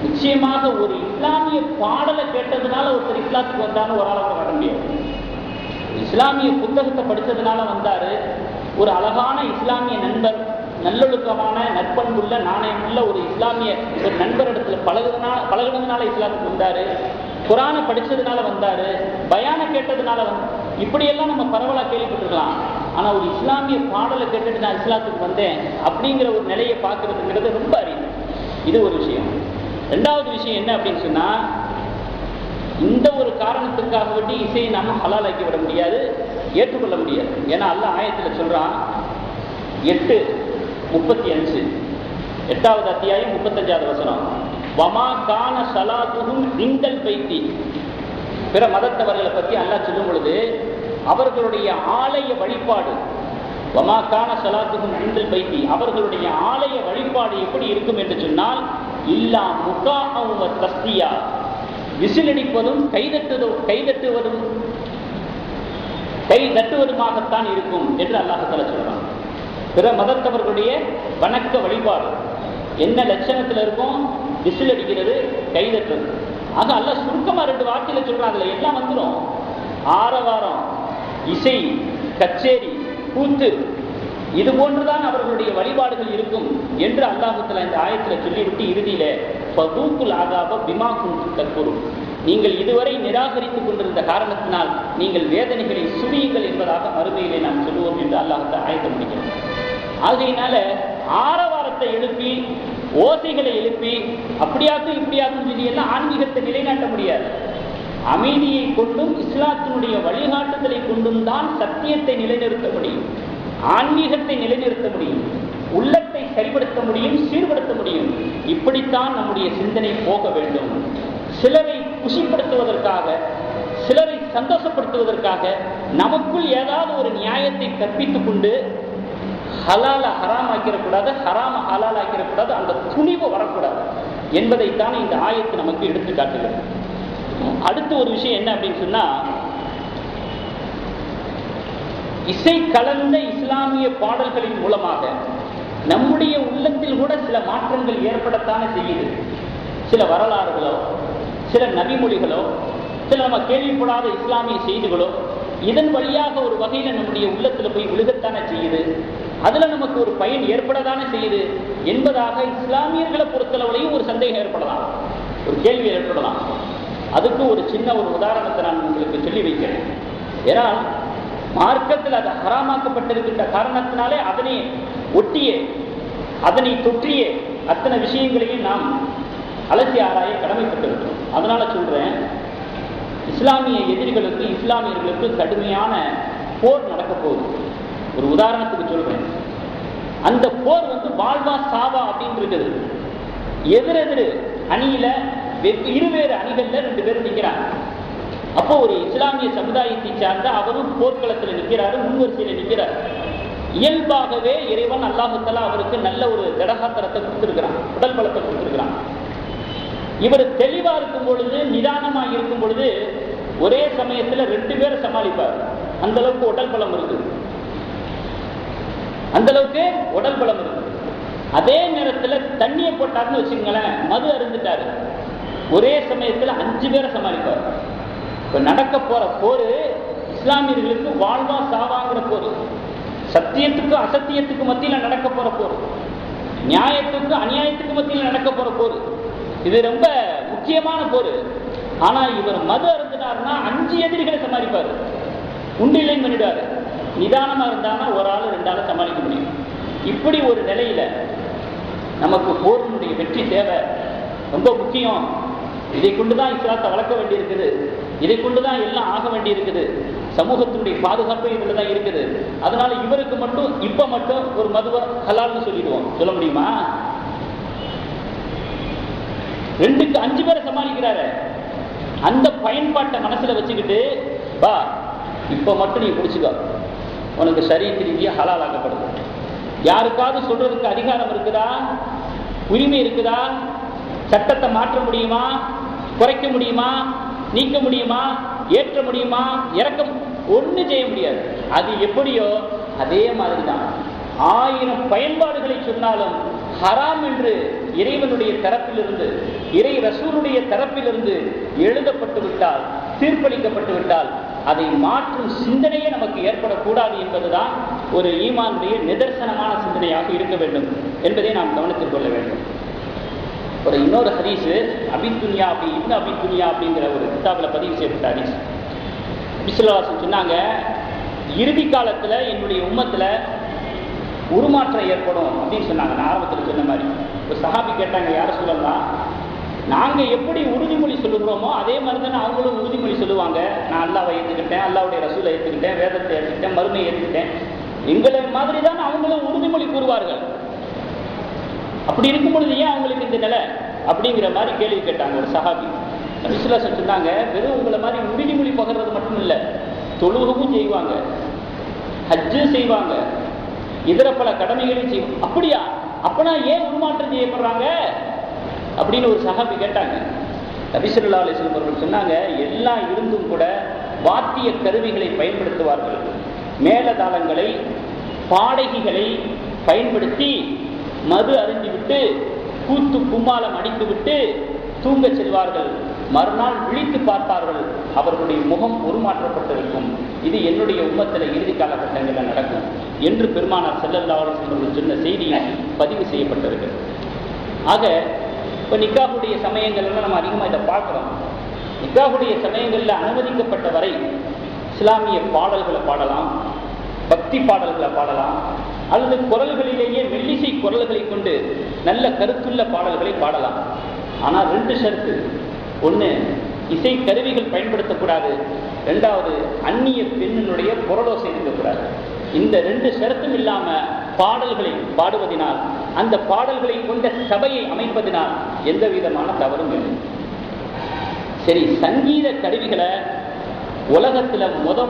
நிச்சயமாக ஒரு இஸ்லாமிய பாடலை கேட்டதுனால ஒருத்தர் இஸ்லாத்துக்கு வந்தான்னு ஒரு ஆளை காட்ட முடியாது. இஸ்லாமிய புத்தகத்தை படித்ததுனால வந்தாரு, ஒரு அழகான இஸ்லாமிய நண்பர், நல்லொழுக்கமான நற்பண்புள்ள நாணயமுள்ள ஒரு இஸ்லாமிய ஒரு நண்பரிடத்துல பழகுனதுனால இஸ்லாத்துக்கு வந்தாரு, குரானை படித்ததுனால வந்தாரு, பயான கேட்டதுனால இப்படியெல்லாம் நம்ம பரவலாக கேள்விப்பட்டிருக்கலாம். ஆனால் ஒரு இஸ்லாமிய பாடலை கேட்டுட்டு நான் இஸ்லாத்துக்கு வந்தேன் அப்படிங்கிற ஒரு நிலையை பார்க்கறதுங்கிறது ரொம்ப அரிது. இது ஒரு விஷயம். ரெண்டாவது விஷயம் என்ன அப்படின்னு சொன்னா, இந்த ஒரு காரணத்துக்காக வேண்டி இசையை நாம ஹலாலாக்கி விட முடியாது, ஏற்றுக்கொள்ள முடியாது. ஏன்னா அல்லாஹ் ஆயத்தில் சொல்றான், 8:35 8வது அத்தியாயம் 35வது வசனம், வமா கான ஸலாத்துஹும் இன்தல் பைத்தி. பிற மதத்தவர்களை பற்றி அல்லாஹ் சொல்லும் பொழுது அவர்களுடைய ஆலய வழிபாடு, வமா கான ஸலாத்துஹும் இன்தல் பைத்தி, அவர்களுடைய ஆலய வழிபாடு எப்படி இருக்கும் என்று சொன்னால், இல்லா முகாஅம் வ தஸ்தியா, விசிலடிப்பதும் கைதட்டுவதுமாகத்தான் இருக்கும் என்று அல்லாஹ் தஆலா சொல்றான். பிற மதத்தவர்களுடைய வணக்க வழிபாடு என்ன லட்சணத்தில் இருக்கும்? விசில் அடிக்கிறது, கைதட்டுறது. ஆக அல்லாஹ் சுருக்கமாக 2 வார்த்தையில சொல்றான், அதுல எல்லாம் வந்துடும். ஆரவாரம், இசை, கச்சேரி, கூத்து, இது போன்றுதான் அவர்களுடைய வழிபாடுகள் இருக்கும் என்று அல்லாஹ் தஆலா இந்த ஆயத்தில் சொல்லிவிட்டு இறுதியில ஃபதூக்குல் ஆதாப பிமா குன்தும் தக்ஃபுரூன், நீங்கள் இதுவரை நிராகரித்துக் கொண்டிருந்த காரணத்தினால் நீங்கள் வேதனைகளை சுழியுங்கள் என்பதாக மறுமையிலே நாம் சொல்லுவோம் என்று அல்லாஹ் தஆலா ஆயத்தை முடிக்கிறோம். ஆகையினால ஆரவாரத்தை எழுப்பி, ஓசைகளை எழுப்பி, அப்படியாக்கும் இப்படியாக்கும் சொல்லி எல்லாம் ஆன்மீகத்தை நிலைநாட்ட முடியாது. அமைதியை கொண்டும் இஸ்லாத்தினுடைய வழிகாட்டுதலை கொண்டும் தான் சத்தியத்தை நிலைநிறுத்த முடியும், ஆன்மீகத்தை நிலைநிறுத்த முடியும், உள்ளத்தை சரிபடுத்த முடியும், சீர்படுத்த முடியும். இப்படித்தான் நம்முடைய சிந்தனை போக வேண்டும். சிலரை குஷிப்படுத்துவதற்காக, சிலரை சந்தோஷப்படுத்துவதற்காக நமக்குள் ஏதாவது ஒரு நியாயத்தை கற்பித்துக் கொண்டு ஹலால ஹராம் ஆக்கிடக்கூடாது, ஹராம ஹலால் ஆக்கிடக்கூடாது, அந்த துணிவு வரக்கூடாது என்பதைத்தான் இந்த ஆயத்து நமக்கு எடுத்து காட்டுகிறது. அடுத்த ஒரு விஷயம் என்ன அப்படின்னு சொன்னா, இசை கலந்த இஸ்லாமிய பாடல்களின் மூலமாக நம்முடைய உள்ளத்தில் கூட சில மாற்றங்கள் ஏற்படத்தானே செய்யுது. சில வரலாறுகளோ, சில நபிமொழிகளோ, சில நம்ம கேள்விப்படாத இஸ்லாமிய செய்திகளோ இதன் வழியாக ஒரு வகையில் நம்முடைய உள்ளத்தில் போய் விழுகத்தானே செய்யுது. அதுல நமக்கு ஒரு பயன் ஏற்படத்தானே செய்யுது என்பதாக இஸ்லாமியர்களை பொறுத்தளவுலையும் ஒரு சந்தேகம் ஏற்படலாம், ஒரு கேள்வி ஏற்படலாம். அதுக்கு ஒரு சின்ன ஒரு உதாரணத்தை நான் உங்களுக்கு சொல்லி வைக்கிறேன். ஏன்னா மார்க்கத்தில் அது ஹராமாக்கப்பட்டிருக்கின்ற காரணத்தினாலே அதனை ஒட்டியே, அதனை தொற்றியே அத்தனை விஷயங்களையும் நாம் அலசி ஆராய கடமைப்பட்டிருக்கிறோம். அதனால சொல்றேன், இஸ்லாமிய எதிரிகளுக்கு, இஸ்லாமியர்களுக்கு கடுமையான போர் நடக்க போகுது. ஒரு உதாரணத்துக்கு சொல்றேன், அந்த போர் வாழ்வா சாவா அப்படின்னு இருக்குது. எதிரெதிரு அணியில இருவேறு அணிகள்ல 2 பேர் நிற்கிறாங்க. அப்போ ஒரு இஸ்லாமிய சமுதாயத்தை சார்ந்த அவரும் போர்க்களத்தில் நிற்கிறாரு, முன்வரிசையில் நிற்கிறார். இயல்பாகவே இறைவன் அல்லாஹ் தஆலா அவருக்கு நல்ல ஒரு திடகாத்திரத்தை கொடுத்திருக்கிறான், உடல் பலத்தை கொடுத்திருக்கிறான். இவர் தெளிவா இருக்கும் பொழுது, நிதானமா இருக்கும் பொழுது ஒரே சமயத்தில் 2 பேரை சமாளிப்பார். அந்த அளவுக்கு உடல் பலம் இருக்குது. அந்த அளவுக்கு உடல் பலம் இருக்கு. அதே நேரத்தில் தண்ணியை போட்டாருன்னு வச்சுக்கங்களேன், மது அருந்துட்டாரு, ஒரே சமயத்தில் 5 பேரை சமாளிப்பார். இப்ப நடக்க போற போர் இஸ்லாமியர்களுக்கு வாழ்வா சாவாங்கிற போர், சத்தியத்துக்கும் அசத்தியத்துக்கு மத்தியில் நடக்க போற போர், நியாயத்துக்கு அநியாயத்துக்கு மத்தியில் நடக்க போற போர். இது ரொம்ப முக்கியமான போர். ஆனா இவர் மது அருந்தினார்னா 5 எதிரிகளை சமாளிப்பாரு, உண்டிலையும் பண்ணிடுவாரு. நிதானமா இருந்தாங்கன்னா ஒரு ஆள் 2 ஆளை சமாளிக்க முடியும். இப்படி ஒரு நிலையில நமக்கு போரினுடைய வெற்றி தேவை, ரொம்ப முக்கியம். இதை கொண்டுதான் இஸ்லாத்தை வளர்க்க வேண்டி இருக்குது, இதை கொண்டுதான் எல்லாம் ஆக வேண்டி இருக்குது, சமூகத்தினுடைய பாதுகாப்பு இதுல தான் இருக்குது. அதனால இவருக்கு மட்டும் இப்ப மட்டும் ஒரு மதுவை ஹலால்னு சொல்லிடுவோம், சொல்ல முடியுமா? 2க்கு 5 பேரை சமாளிக்கிறாரு. அந்த பயன்பாட்டை மனசுல வச்சுக்கிட்டு, வா இப்ப மட்டும் நீ குடிச்சுக்கோ, உனக்கு ஷரீஅத் ரீதியா ஹலால் ஆக்கப்படுது. யாருக்காவது சொல்றதுக்கு அதிகாரம் இருக்குதா, உரிமை இருக்குதா? சட்டத்தை மாற்ற முடியுமா, குறைக்க முடியுமா, நீக்க முடியுமா, ஏற்ற முடியுமா, இறக்க ஒண்ணு செய்ய முடியாது. அது எப்படியோ அதே மாதிரிதான் 1000 பயன்பாடுகளை சொன்னாலும் ஹராம் என்று இறைவனுடைய தரப்பிலிருந்து, இறை ரசூலுடைய தரப்பிலிருந்து எழுதப்பட்டு விட்டால், தீர்ப்பளிக்கப்பட்டு விட்டால், அதை மாற்றும் சிந்தனையே நமக்கு ஏற்படக்கூடாது என்பதுதான் ஒரு ஈமானுடைய நிதர்சனமான சிந்தனையாக இருக்க வேண்டும் என்பதை நாம் கவனத்தில் கொள்ள வேண்டும். ஒரு இன்னொரு ஹதீஸ், அபித்துன்யா இப்னு அபித்துன்யா அப்படிங்கிற ஒரு கிதாபில் பதிவு செய்யப்பட்ட ஹதீஸ். பிஸ்லாசன் சொன்னாங்க, இறுதி காலத்துல என்னுடைய உம்மத்துல உருமாற்றம் ஏற்படும் அப்படின்னு சொன்னாங்க. நான் ஆரம்பத்தில் சொன்ன மாதிரி ஒரு சஹாபி கேட்டாங்க, யார சொல்லலாம், நாங்க எப்படி உறுதிமொழி சொல்லுகிறோமோ அதே மாதிரி தானே அவங்களும் உறுதிமொழி சொல்லுவாங்க. நான் அல்லாவை ஏற்றுக்கிட்டேன், அல்லாவுடைய ரசூலை ஏற்றுக்கிட்டேன், வேதத்தை ஏற்றுக்கிட்டேன், மறுமையை ஏற்றுக்கிட்டேன், எங்களை மாதிரி தான் அவங்களும் உறுதிமொழி கூறுவார்கள். அப்படி இருக்கும் பொழுது ஏன் அவங்களுக்கு இந்த நிலை அப்படிங்கிற மாதிரி கேள்வி கேட்டாங்க ஒரு சஹாபி. பிஸ்லாசன் சொன்னாங்க, வெறும் உங்களை மாதிரி உறுதிமொழி பகர்றது மட்டும் இல்லை, தொழுகவும் செய்வாங்க, ஹஜ்ஜு செய்வாங்க, இதர பல கடமைகளையும் செய்வாங்க. அப்படியா, அப்பனா ஏன் உருமாற்றம் செய்யப்படுறாங்க அப்படின்னு ஒரு சஹாபி கேட்டாங்க. நபி ஸல்லல்லாஹு அலைஹி வஸல்லம் அவர்கள் சொன்னாங்க, எல்லாம் இருந்தும் கூட வாத்திய கருவிகளை பயன்படுத்துவார்கள், மேலதாளங்களை பாடகிகளை பயன்படுத்தி மது அருந்திவிட்டு கூத்து கும்மாளம் அடித்துவிட்டு தூங்க செல்வார்கள். மறுநாள் விழித்து பார்ப்பார்கள், அவர்களுடைய முகம் உருமாற்றப்பட்டிருக்கும். இது என்னுடைய உம்மத்தில் இறுதி காலகட்டங்களில் நடக்கும் என்று பெருமானார் ஸல்லல்லாஹு அலைஹி வஸல்லம் சொன்ன செய்தியை பதிவு செய்யப்பட்டிருக்கிறது. ஆக இப்போ நிக்காஹுடைய சமயங்கள்லாம் நம்ம அதிகமாக இதை பார்க்குறோம். நிக்காஹுடைய சமயங்களில் அனுமதிக்கப்பட்ட வரை இஸ்லாமிய பாடல்களை பாடலாம், பக்தி பாடல்களை பாடலாம், அல்லது குரல்களிலேயே மெல்லிசை குரல்களை கொண்டு நல்ல கருத்துள்ள பாடல்களை பாடலாம். ஆனால் 2 ஷரத்து. ஒன்று, இசை கருவிகள் பயன்படுத்தக்கூடாது. 2வது, அந்நிய பெண்ணினுடைய புரலோசை இருக்கக்கூடாது. இந்த 2 ஷரத்தும் இல்லாம பாடல்களை பாடுவதனால், அந்த பாடல்களை கொண்ட சபையை அமைப்பதனால் எந்த விதமான தவறும் இல்லை. சரி, சங்கீத கருவிகளை உலகத்துல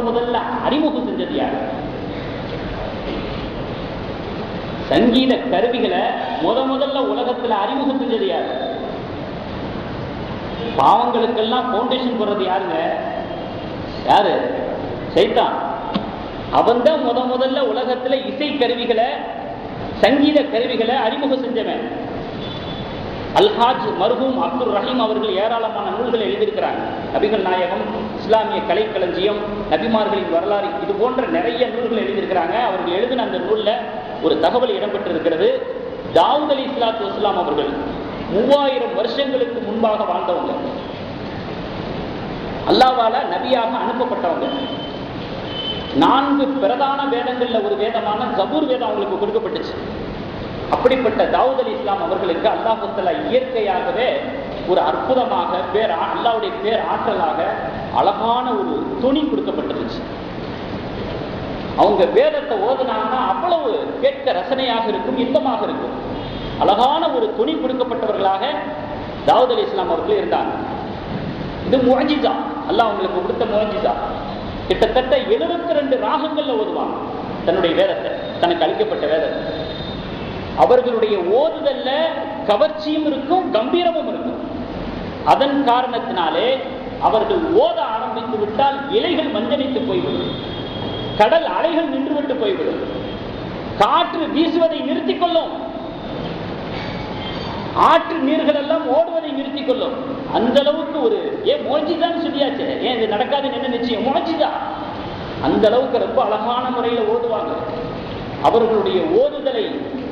முதல்ல அறிமுகம் செஞ்சது யார்? சங்கீத கருவிகளை முதல்ல உலகத்துல அறிமுகம் செஞ்சது யார்? பாவங்களுக்கெல்லாம் பவுண்டேஷன் போடுறது யாருங்க? யாரு? சைத்தான். அவன் தான் முதல்ல உலகத்துல இசை கருவிகளை, சங்கீத கருவிகளை அறிமுகம் செஞ்சவன். அல்ஹாஜ் மர்ஹூம் அப்துல் ரஹீம் அவர்கள் ஏராளமான நூல்களை எழுதியிருக்கிறாங்க. நபிகள் நாயகம், இஸ்லாமிய கலைக்களஞ்சியம், நபிமார்களின் வரலாறு, இது போன்ற நிறைய நூல்கள் எழுதியிருக்கிறாங்க. அவர்கள் எழுதின அந்த நூல்ல ஒரு தகவல் இடம்பெற்றிருக்கிறது. தாவூத் அலைஹிஸ்ஸலாத்து வஸ்ஸலாம் அவர்கள் 3000 வருஷங்களுக்கு முன்பாக வாழ்ந்தவங்க, அல்லாஹ்வால நபியாக அனுப்பப்பட்டவங்க. 4 பிரதான வேதங்கள்ல ஒரு வேதமான ஜபூர் வேதம் அவங்களுக்கு கொடுக்கப்பட்டுச்சு. அப்படிப்பட்ட தாவூத் அலைஹிஸ்ஸலாம் அவர்களுக்கு அல்லாஹ் தஆலா இயற்கையாகவே ஒரு அற்புதமாக அல்லாஹ்வுடைய பேர் ஆற்றலாக அழகான ஒரு துணி கொடுக்கப்பட்டிருச்சு. அவங்க வேதத்தை ஓதுனாங்கன்னா அவ்வளவு கேட்க ரசனையாக இருக்கும், இன்பமாக இருக்கும். அழகான ஒரு துணி கொடுக்கப்பட்டவர்களாக தாவூத் அலைஹிஸ்ஸலாம் அவர்கள் இருந்தாங்க. இது முஅஜிஸா, அல்லாஹ் அவங்களுக்கு கொடுத்த முஅஜிஸா. கிட்டத்தட்ட 72 ராகங்கள்ல ஓதுவாங்க தன்னுடைய வேதத்தை, தனக்கு அளிக்கப்பட்ட வேதத்தை. அவர்களுடைய ஓதுதல்ல கவர்ச்சியும் இருக்கும், கம்பீரமும் இருக்கும். அதன் காரணத்தினாலே அவர்கள் ஓத ஆரம்பித்து விட்டால் இலைகள் மஞ்சளித்து போய்விடும், கடல் அலைகள் நின்றுவிட்டு போய்விடும். காற்று வீசுவதை நிறுத்திக் கொள்ளும், ஆற்று நீர்கள் எல்லாம் ஓடுவதை நிறுத்திக் கொள்ளும். அந்த அளவுக்கு ஒரு மோஜிதான் சொல்லியாச்சு. ஏன் இது நடக்காதுன்னு என்ன நிச்சயம்? மோஜிதா. அந்த அளவுக்கு ரொம்ப அழகான முறையில் ஓதுவாங்க. அவர்களுடைய ஓதுதலை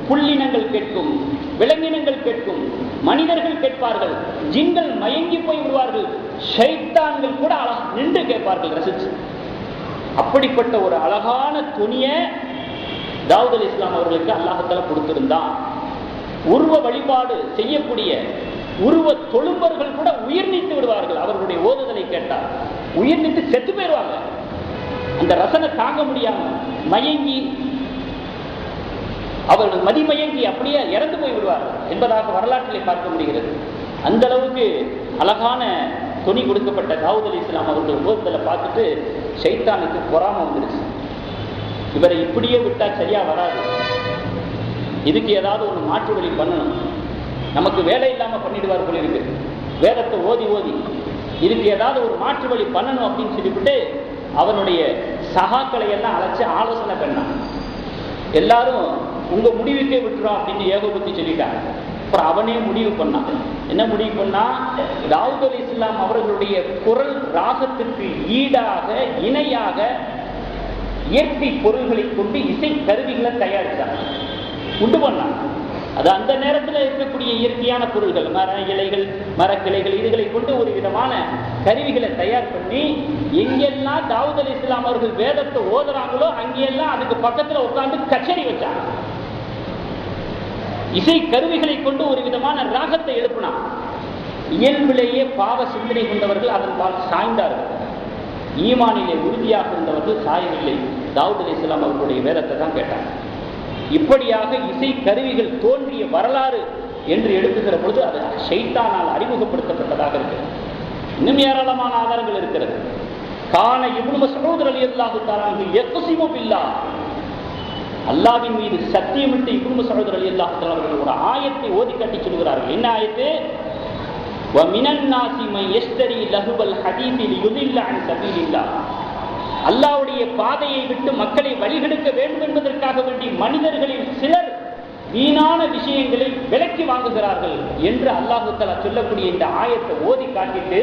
புள்ளினங்கள் கேட்கும், விலங்கினங்கள் கேட்கும், மனிதர்கள் கேட்பார்கள், ஜின்கள் மயங்கி போய் விடுவார்கள், ஷைத்தான்கள் கூட நின்று கேட்பார்கள் ரசிச்சு. அப்படிப்பட்ட ஒரு அழகான துணியை தாவூத் அலைஹிஸ்ஸலாம் அவர்களுக்கு அல்லாஹ் தஆலா கொடுத்திருந்தான். உருவ வழிபாடு செய்யக்கூடிய உருவ தொழும்பர்கள் கூட உயிர் நீத்து விடுவார்கள். அவர்களுடைய ஓதுதலை கேட்டால் உயிர் நீத்து செத்து போயிடுவாங்க. அந்த ரசனை தாங்க முடியாம மயங்கி, அவர்கள் மதிமயங்கி அப்படியே இறந்து போய் விடுவார்கள் என்பதாக வரலாற்றிலே பார்க்க முடிகிறது. அந்த அளவுக்கு அழகான துணி கொடுக்கப்பட்ட தாவூத் அலைஹிஸ்ஸலாம் அவர்கள் ஓதுதலை பார்த்துட்டு ஷைத்தானுக்கு பொறாமை வந்துருச்சு. இவரை இப்படியே விட்டா சரியா வராது, இதுக்கு ஏதாவது ஒரு மாற்று வழி பண்ணணும், நமக்கு வேலை இல்லாம பண்ணிடுவார் போல இருக்கு, வேதத்தை ஓதி ஓதி இதுக்கு ஏதாவது ஒரு மாற்று வழி பண்ணணும் அப்படின்னு சொல்லிவிட்டு அவனுடைய சகாக்களை எல்லாம் அழைச்சு ஆலோசனை பண்ணான். எல்லாரும் உங்க முடிவுக்கே விட்டுறோம் அப்படின்னு ஏகோபத்தி சொல்லிட்டாங்க. அப்புறம் அவனே முடிவு பண்ணான். என்ன முடிவு பண்ணா, தாவூத் அலைஹிஸ்ஸலாம் அவர்களுடைய குரல் ராகத்திற்கு ஈடாக இணையாக இயற்கை பொருள்களை கொண்டு இசை கருவிகளை தயாரித்தார், உண்டு பண்ணாங்க. அது அந்த நேரத்தில் இருக்கக்கூடிய இயற்கையான பொருள்கள், மர இலைகள், மரக்கிளைகள், இதுகளை கொண்டு ஒரு விதமான கருவிகளை தயார் பண்ணி எங்கெல்லாம் தாவூத் அலைஹிஸ்ஸலாம் அவர்கள் வேதத்தை ஓதுறாங்களோ அங்கெல்லாம் அதுக்கு பக்கத்தில் உட்கார்ந்து கச்சேரி வச்சாங்க. இசை கருவிகளை கொண்டு ஒரு விதமான ராகத்தை எழுப்பினான். இயல்பிலேயே பாவ சிந்தனை கொண்டவர்கள் அதன் பால் சாய்ந்தார்கள். ஈமானிலே உறுதியாக இருந்தவர்கள் சாயவில்லை. தாவூத் அலைஹிஸ்ஸலாம் அவர்களுடைய வேதத்தை தான் கேட்டாங்க. இப்படியாக இசை கருவிகள் தோன்றிய வரலாறு என்று எடுத்துக்கிற பொழுது அது ஷைத்தானால் அறிமுகப்படுத்தப்பட்டதாக இருக்கிறது. இன்னும் ஏராளமான ஆதாரங்கள் இருக்கிறது. கான இப்னு மஸ்ஊத் ரலியல்லாஹு தஆலா அன்ஹு யக்ஸிமு பில்லாஹ், அல்லாஹ்வின் மீது சத்தியமிட்டு இப்னு மஸ்ஊத் ரலியல்லாஹு தஆலா அவர்கள் ஒரு ஆயத்தை ஓதி காட்டி சொல்கிறார்கள். என்ன ஆயத்து? வ மினன் நாஸி மன் யஷ்தரி லஹுவல் ஹதீஸி லியுதில்ல அன் சபீலில்லாஹ், அல்லாஹ்வுடைய பாதையை விட்டு மக்களை வழிகெடுக்க வேண்டும் என்பதற்காக வேண்டி மனிதர்களில் சிலர் வீணான விஷயங்களை விலக்கி வாங்குகிறார்கள் என்று அல்லாஹ் தஆலா சொல்லக்கூடிய இந்த ஆயத்தை ஓதி காட்டிட்டு,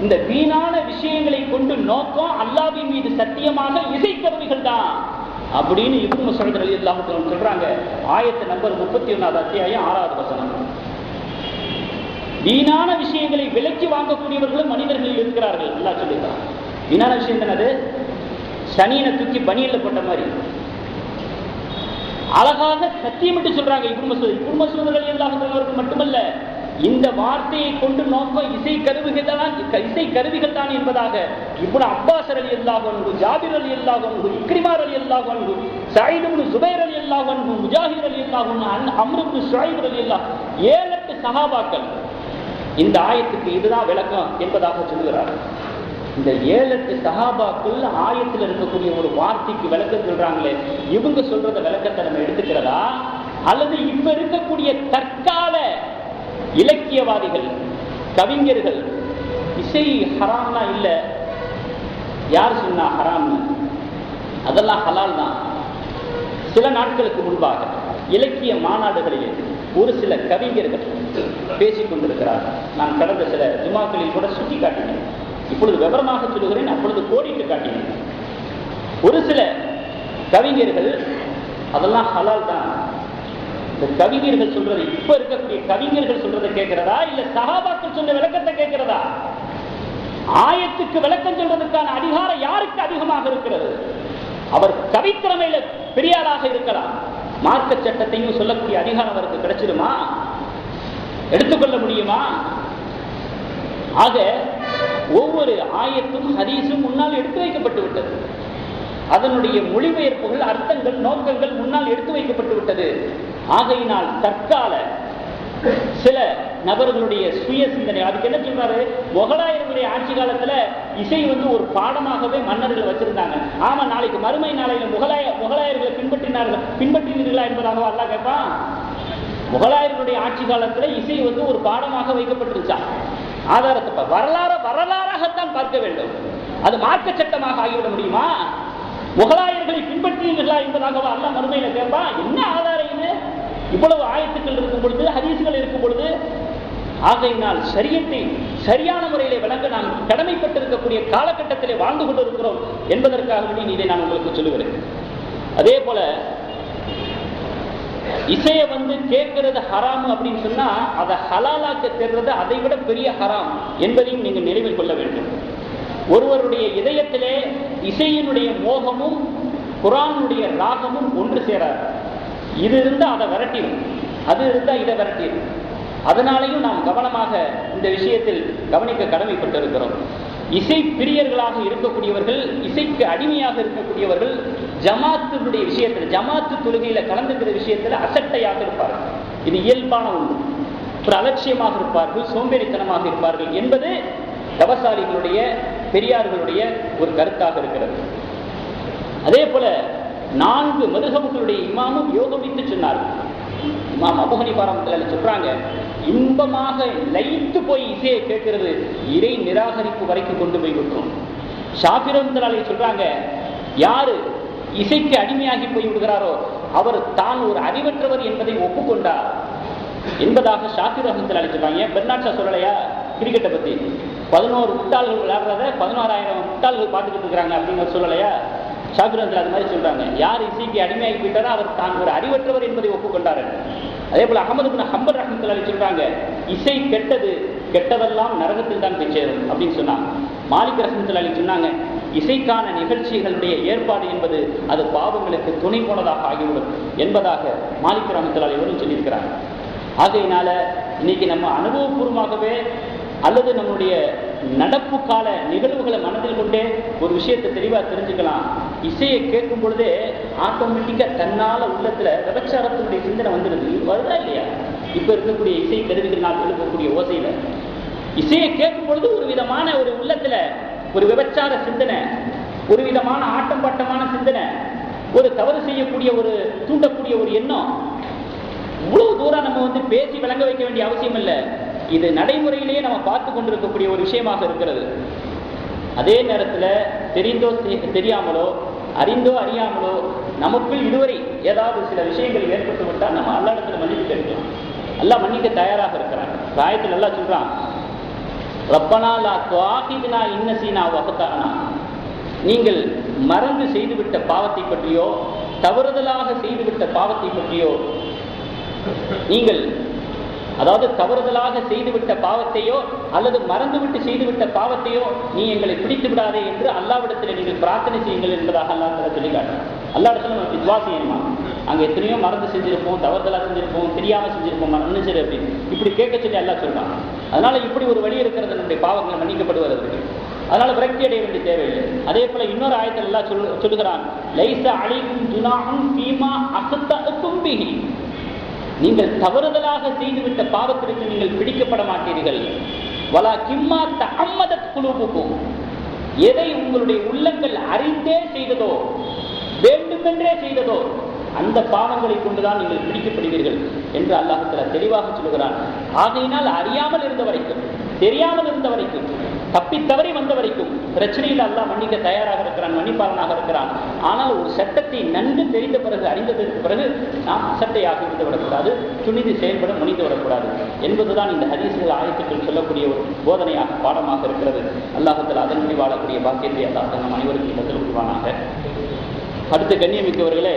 இந்த வீணான விஷயங்களை கொண்டு நோக்கம் அல்லாஹ்வின் மீது சத்தியமாக இசைக்கருவிகள் தான் அப்படின்னு இப்னு மஸ்ஊத் ரலியல்லாஹு தஆலா சொல்றாங்க. ஆயத்து நம்பர் 31 அத்தியாயம் 6வது வசனம். வீணான விஷயங்களை விலக்கி வாங்கக்கூடியவர்களும் மனிதர்களில் இருக்கிறார்கள் அல்லாஹ் சொல்லியிருக்கிறார். வீணான விஷயம் தானது, சனியனை தூக்கி பனியல்ல போட்ட மாதிரி அழகாக சத்தியமிட்டு சொல்றாங்க இப்னு மஸ்ஊத் ரலியல்லாஹு தஆலா அவர்கள் மட்டுமல்ல, இந்த வார்த்தையை கொண்டு நோக்கம் இசை கருவிகள் தான் என்பதாக இப்னு அப்பாஸ் ரலியல்லாஹு அன்ஹு, ஜாபிர் ரலியல்லாஹு அன்ஹு, இக்ரிமா ரலியல்லாஹு அன்ஹு, சயீத் இப்னு ஜுபைர் ரலியல்லாஹு அன்ஹு, முஜாஹித் ரலியல்லாஹு அன்ஹு, அம்ர் இப்னு ஷுஐப் ரலியல்லாஹு, 7-8 சஹாபாக்கள் இந்த ஆயத்துக்கு இதுதான் விளக்கம் என்பதாக சொல்கிறார்கள். இந்த 7-8 சஹாபாக்கள் ஆயத்தில் இருக்கக்கூடிய ஒரு வார்த்தைக்கு விளக்கம் சொல்றாங்களே, இவங்க சொல்றத விளக்கத்தை நம்ம எடுத்துக்கிறதா, அல்லது இப்ப இருக்கக்கூடிய தற்கால இலக்கியவாதிகள், கவிஞர்கள் இசை ஹராம்னா இல்ல, யார் சொன்னா ஹராம்னு? அதெல்லாம் ஹலால் தான். சில நாட்களுக்கு முன்பாக இலக்கிய மாநாடுகளிலே ஒரு சில கவிஞர்கள் பேசிக் கொண்டிருக்கிறார்கள். நான் கடந்த சில ஜுமாக்களில் கூட சுட்டி காட்டினேன், இப்பொழுது விவரமாக சொல்லுகிறேன், அப்பொழுது கோடிட்டு காட்டினேன். ஒரு சில கவிஞர்கள் அதெல்லாம் ஹலால் தான். இந்த கவிஞர்கள் சொல்றது, இப்ப இருக்கக்கூடிய கவிஞர்கள் சொல்றதை கேட்கிறதா, இல்ல சஹாபாக்கள் சொன்ன விளக்கத்தை கேட்கிறதா? ஆயத்துக்கு விளக்கம் சொல்றதுக்கான அதிகாரம் யாருக்கு அதிகமாக இருக்கிறது? அவர் கவித்திறமையில பெரியாராக இருக்கலாம், மார்க்க சட்டத்தையும் சொல்லக்கூடிய அதிகாரம் அவருக்கு கிடைச்சிருமா? எடுத்துக்கொள்ள முடியுமா? ஆக ஒவ்வொரு ஆயத்தும் ஹதீஸும் முன்னால் எடுத்து வைக்கப்பட்டு விட்டது. அதனுடைய மொழிபெயர்ப்புகள், அர்த்தங்கள், நோக்கங்கள் முன்னால் எடுத்து வைக்கப்பட்டு விட்டது. ஆகையினால் தற்கால சில நபர்களுடைய சுய சிந்தனை, அதுக்கு என்ன சொல்றாரு, முகலாயர்களுடைய ஆட்சி காலத்துல இசை ஒரு பாடமாகவே மன்னர்கள் வச்சிருந்தாங்க. ஆமா, நாளைக்கு மறுமை நாளையில முகலாயர்களை பின்பற்றினீர்களா என்பதாக அல்லாஹ் கேட்பான். முகலாயர்களுடைய ஆட்சி காலத்துல இசை ஒரு பாடமாக வைக்கப்பட்டிருச்சா? ஆதாரத்தை வரலாறாகத்தான் பார்க்க வேண்டும். அது மார்க்க சட்டமாக ஆகிவிட முடியுமா? முகலாயர்களை பின்பற்றினீர்களா என்பதாக அல்லாஹ் மறுமையில கேட்பா. என்ன ஆதாரம் இது? இவ்வளவு ஆயத்துக்கள் இருக்கும் பொழுது, ஹதீஸ்கள் இருக்கும் பொழுது. ஆகையினால் ஷரியத்தை சரியான முறையிலே விளங்க நாம் கடமைப்பட்டிருக்கக்கூடிய காலகட்டத்திலே வாழ்ந்து கொண்டிருக்கிறோம் என்பதற்காக இதை நான் உங்களுக்கு சொல்லுகிறேன். அதே போல இசைய கேட்கறது ஹராம் அப்படின்னு சொன்னா அதை ஹலாலாக்க தெரிறது அதை விட பெரிய ஹராம் என்பதையும் நீங்கள் நினைவில் கொள்ள வேண்டும். ஒருவருடைய இதயத்திலே இசையினுடைய மோகமும் குர்ஆனுடைய ராகமும் ஒன்று சேராது. இது இருந்தா அதை விரட்டிடும், அது இருந்தா இதை விரட்டிடும். அதனாலையும் நாம் கவனமாக இந்த விஷயத்தில் கவனிக்க கடமைப்பட்டிருக்கிறோம். இசை பிரியர்களாக இருக்கக்கூடியவர்கள், இசைக்கு அடிமையாக இருக்கக்கூடியவர்கள் ஜமாத்துடைய விஷயத்தில், ஜமாத்து தொழுகையில கலந்துக்கிற விஷயத்தில் அசட்டையாக இருப்பார்கள். இது இயல்பான ஒன்று. ஒரு அலட்சியமாக இருப்பார்கள், சோம்பேறித்தனமாக இருப்பார்கள் என்பது தவசாலிகளுடைய, பெரியார்களுடைய ஒரு கருத்தாக இருக்கிறது. அதே போல 4 மதுஹபுகளுடைய இமாமும் யோகமித்து சொன்னார்கள். இமாம் அபூ ஹனீஃபா ரஹ்மத்துல்லாஹி சொல்றாங்க, இன்பமாக லயித்து போய் இசையை கேட்கிறது இறை நிராகரிப்பு வரைக்கும் கொண்டு போய் விட்டுரும். ஷாஃபி ரஹ்மத்துல்லாஹி சொல்றாங்க, யாரு இசைக்கு அடிமையாகி போய் விடுகிறாரோ அவர் தான் ஒரு அறிவற்றவர் என்பதை ஒப்புக்கொண்டார் என்பதாக ஷாஃபி ரஹ்மத்துல்லாஹி சொல்றாங்க. ஏன் பெர்னாட்ஷா சொல்லலையா கிரிக்கெட்டை பத்தி? 11 முட்டாள்கள் விளையாடுறத 16,000 முட்டாள்கள் பார்த்துக்கிட்டு இருக்கிறாங்க அப்படின்னு சொல்லலையா ஷாஃபி ரஹ்மத்துல்லாஹி? அது மாதிரி சொல்றாங்க, யார் இசைக்கு அடிமையாகி போயிட்டாரோ அவர் தான் ஒரு அறிவற்றவர் என்பதை ஒப்புக்கொண்டார். அதே போல அஹ்மது பின் ஹம்பல் ரஹ்மத்துல்லாஹி சொல்றாங்க, இசை கெட்டது, கெட்டதெல்லாம் நரகத்தில் தான் போய் சேரும் அப்படின்னு சொன்னாங்க. மாலிக் ரஹ்மத்துல்லாஹி சொன்னாங்க, இசைக்கான நிகழ்ச்சிகளுடைய ஏற்பாடு என்பது அது பாவங்களுக்கு துணை போனதாக ஆகிவிடும் என்பதாக மாலிக் ரஹ்மத்துல்லாஹி அவர்கள் சொல்லியிருக்கிறாங்க. ஆகையினால இன்னைக்கு நம்ம அனுபவபூர்வமாகவே அல்லது நம்முடைய நடப்பு கால நிகழ்வுகளை மனதில் கொண்டே ஒரு விஷயத்தை தெளிவாக தெரிஞ்சுக்கலாம். இசையை கேட்கும் பொழுதே ஆட்டோமேட்டிக்கா தன்னால உள்ளத்துல விபச்சாரத்தினுடைய சிந்தனை வந்துடுது. வருதா இல்லையா? இப்ப இருக்கக்கூடிய இசை கருவிகள் நான் எழுப்பக்கூடிய ஓசையில இசையை கேட்கும் பொழுது ஒரு விதமான ஒரு உள்ளத்துல ஒரு விபச்சார சிந்தனை, ஒரு விதமான ஆட்டம் பாட்டமான சிந்தனை, ஒரு தவறு செய்யக்கூடிய ஒரு தூண்டக்கூடிய ஒரு எண்ணம். இவ்வளவு தூரம் நம்ம பேசி விளங்க வைக்க வேண்டிய அவசியம் இல்லை. இது நடைமுறையிலேயே நம்ம பார்த்து கொண்டிருக்கக்கூடிய ஒரு விஷயமாக இருக்கிறது. அதே நேரத்தில் தெரிந்தோ தெரியாமலோ, அறிந்தோ அறியாமலோ நமக்குள் இதுவரை ஏதாவது சில விஷயங்கள் ஏற்பட்டு விட்டால் நம்ம அல்லாஹ்விடத்தில் மன்னிப்பு கேட்கலாம். அல்லாஹ் மன்னிக்க தயாராக இருக்கிறான். ஆயத்தில் அல்லாஹ் சொல்றான், ரப்பனா லா துஆகிதுனா இன் நஸீனா வ அக்தானா. நீங்கள் மறந்து செய்துவிட்ட பாவத்தை பற்றியோ, தவறுதலாக செய்துவிட்ட பாவத்தை பற்றியோ, நீங்கள் அதாவது தவறுதலாக செய்துவிட்ட பாவத்தையோ அல்லது மறந்துவிட்டு செய்துவிட்ட பாவத்தையோ நீ எங்களை பிடித்து விடாதே என்று அல்லாஹ்விடத்தில் நீங்கள் பிரார்த்தனை செய்யுங்கள் என்பதாக அல்லாஹ் சொல்லி காட்டுறான். அல்லாஹ்விடத்தில் நம்ம துஆ செய்யணுமா? அங்கே எத்தனையோ மறந்து செஞ்சிருப்போம், தவறுதலாக செஞ்சிருப்போம், தெரியாமல் செஞ்சிருப்போம், மன்னிச்சிரு அப்படின்னு இப்படி கேட்க சொல்லி அல்லாஹ் சொல்றான். அதனால இப்படி ஒரு வழி இருக்கிறது நம்முடைய பாவங்கள் மன்னிக்கப்படுவதற்கு. அதனால விரக்தி அடைய வேண்டிய தேவையில்லை. அதே போல இன்னொரு ஆயத்தில் அல்லாஹ் சொல்லுகிறான், லைஸ அலைக்கும் ஜுனாஹுன் ஃபீமா அக்தஅதும் பிஹி. நீங்கள் தவறுதலாக செய்துவிட்ட பாவத்திற்கு நீங்கள் பிடிக்கப்பட மாட்டீர்கள். வலா கிம்மா தஅம்மதத் குலூபுக்கும். எதை உங்களுடைய உள்ளங்கள் அறிந்தே செய்ததோ, வேண்டுமென்றே செய்ததோ, அந்த பாவங்களை கொண்டுதான் நீங்கள் பிடிக்கப்படுவீர்கள் என்று அல்லாஹ் தஆலா தெளிவாக சொல்கிறான். ஆகையினால் அறியாமல் இருந்த வரைக்கும், தெரியாமல் இருந்த வரைக்கும், தப்பி தவறி வந்த வரைக்கும் பிரச்சனையில் அல்லாஹ் மன்னிக்க தயாராக இருக்கிறான், மன்னிப்பாளனாக இருக்கிறான். ஆனால் ஒரு சட்டத்தை நன்கு தெரிந்த பிறகு, அறிந்ததற்கு பிறகு நாம் அசட்டையாக இருந்து விடக்கூடாது, துணிந்து செயல்பட முனைந்து விடக்கூடாது என்பதுதான் இந்த ஹதீஸ்கள் ஆயத்துக்கள் சொல்லக்கூடிய ஒரு போதனையாக, பாடமாக இருக்கிறது. அல்லாஹ் தஆலா அதன்படி வாழக்கூடிய பாக்கியத்தை அல்லாஹ் நம் அனைவருக்கும் தந்தருள்வானாக. அடுத்த கண்ணியமிக்கவர்களே,